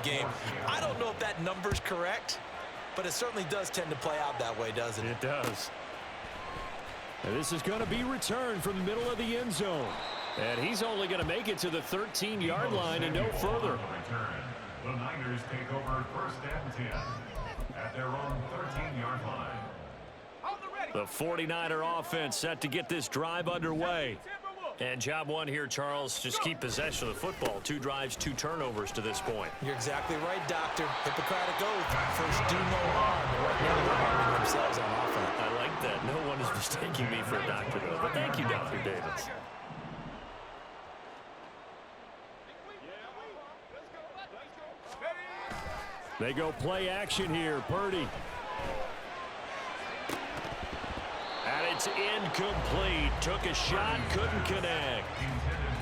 the game. I don't know if that number's correct, but it certainly does tend to play out that way, doesn't it? It does. And this is going to be returned from the middle of the end zone. And he's only going to make it to the 13-yard line and no further. The Niners take over 1st and 10 at their own 13-yard line. The 49er offense set to get this drive underway. And job one here, Charles, just keep possession of the football. 2 drives, 2 turnovers to this point. You're exactly right, Doctor. Hippocratic oath. First, do no harm. Right now, they're harming themselves on offense. I like that. No one is mistaking me for a doctor, though. But thank you, Dr. Davis. They go play action here. Purdy. And it's incomplete. Took a shot, couldn't connect.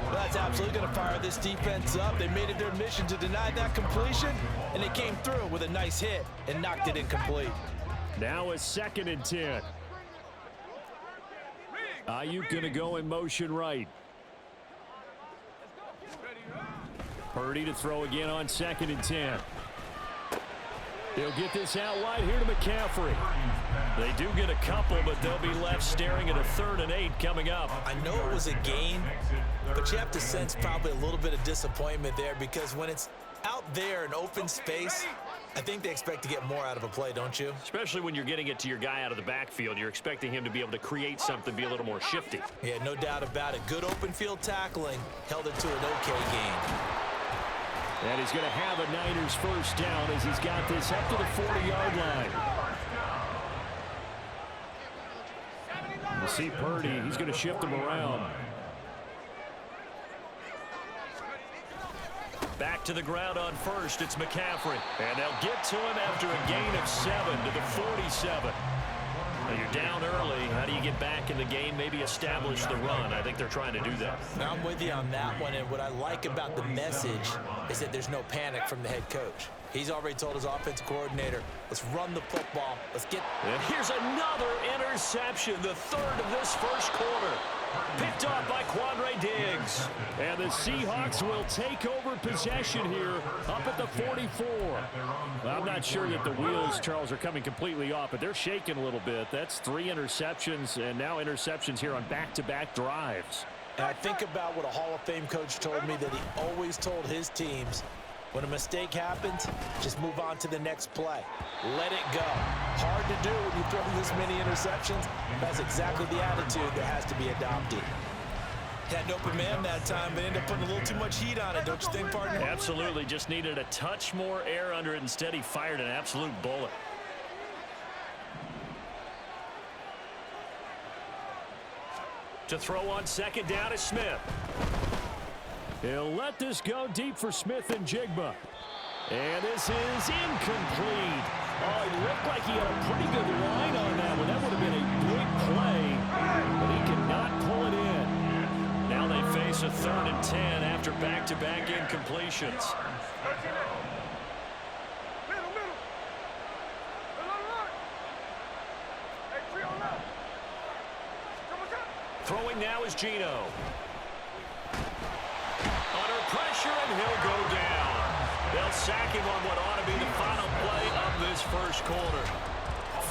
Well, that's absolutely going to fire this defense up. They made it their mission to deny that completion, and they came through with a nice hit and knocked it incomplete. Now it's 2nd and 10. Ayuk going to go in motion right. Purdy to throw again on 2nd and 10. He'll get this out wide here to McCaffrey. They do get a couple, but they'll be left staring at a 3rd and 8 coming up. I know it was a gain, but you have to sense probably a little bit of disappointment there because when it's out there in open space, I think they expect to get more out of a play, don't you? Especially when you're getting it to your guy out of the backfield. You're expecting him to be able to create something, be a little more shifty. Yeah, no doubt about it. Good open field tackling held it to an okay gain. And he's going to have a Niners first down as he's got this up to the 40-yard line. We'll see Purdy. He's going to shift him around. Back to the ground on first. It's McCaffrey. And they'll get to him after a gain of 7 to the 47. Now you're down early. How do you get back in the game? Maybe establish the run. I think they're trying to do that. Now I'm with you on that one, and what I like about the message is that there's no panic from the head coach. He's already told his offensive coordinator, let's run the football. Let's get... And here's another interception, the 3rd of this first quarter. Picked off by Quandre Diggs. And the Seahawks will take over possession here up at the 44. Well, I'm not sure that the wheels, Charles, are coming completely off, but they're shaking a little bit. That's 3 interceptions, and now interceptions here on back-to-back drives. And I think about what a Hall of Fame coach told me that he always told his teams, when a mistake happens, just move on to the next play. Let it go. Hard to do when you throw this many interceptions. That's exactly the attitude that has to be adopted. Had an open man that time, but ended up putting a little too much heat on it, don't you think, partner? Absolutely. Just needed a touch more air under it. Instead, he fired an absolute bullet. To throw on 2nd down is Smith. He'll let this go deep for Smith and Jigba. And this is incomplete. Oh, it looked like he had a pretty good line on that one. That would have been a big play, but he could not pull it in. Now they face a 3rd and 10 after back-to-back incompletions. Throwing now is Geno. Under pressure, and he'll go down. They'll sack him on what ought to be the final play of this first quarter.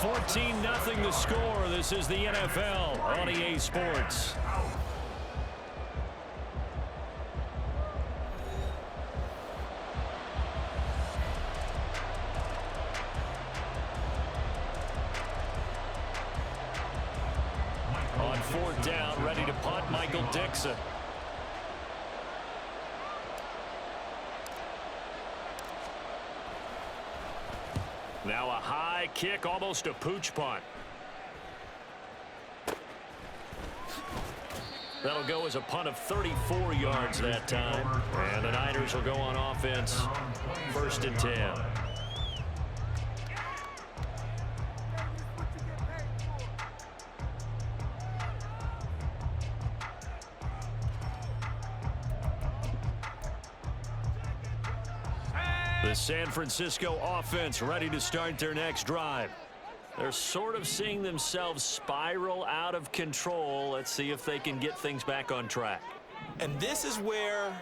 14-0 the score. This is the NFL on EA Sports. On 4th down, ready to punt, Michael Dixon. Now a high kick, almost a pooch punt. That'll go as a punt of 34 yards that time. And the Niners will go on offense, 1st and 10. The San Francisco offense ready to start their next drive. They're sort of seeing themselves spiral out of control. Let's see if they can get things back on track. And this is where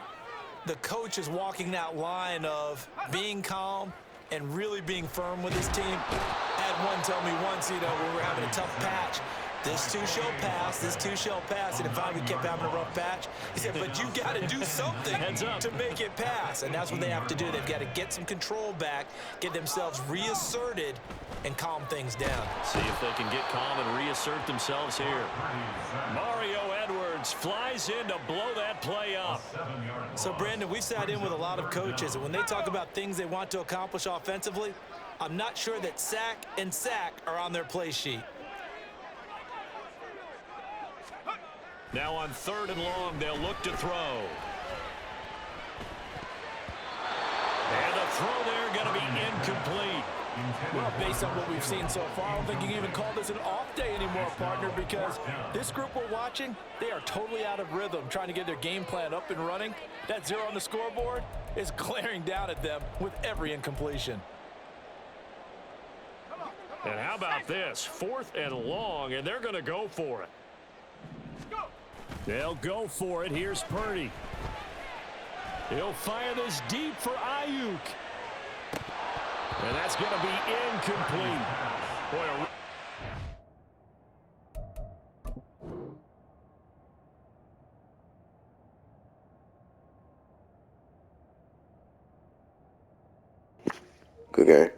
the coach is walking that line of being calm and really being firm with his team. I had one tell me once, when we were having a tough patch, this too shall pass, this too shall pass. And finally we kept having a rough patch. He said, but you got to do something to make it pass. And that's what they have to do. They've got to get some control back, get themselves reasserted, and calm things down. See if they can get calm and reassert themselves here. Mario Edwards flies in to blow that play up. So, Brandon, we've sat in with a lot of coaches, and when they talk about things they want to accomplish offensively, I'm not sure that sack and sack are on their play sheet. Now on 3rd and long, they'll look to throw. And the throw there going to be incomplete. Well, based on what we've seen so far, I don't think you can even call this an off day anymore, partner, because this group we're watching, they are totally out of rhythm, trying to get their game plan up and running. That 0 on the scoreboard is glaring down at them with every incompletion. And how about this? 4th and long, and they're going to go for it. They'll go for it. Here's Purdy. He'll fire this deep for Ayuk. And that's going to be incomplete. Boy, Good game.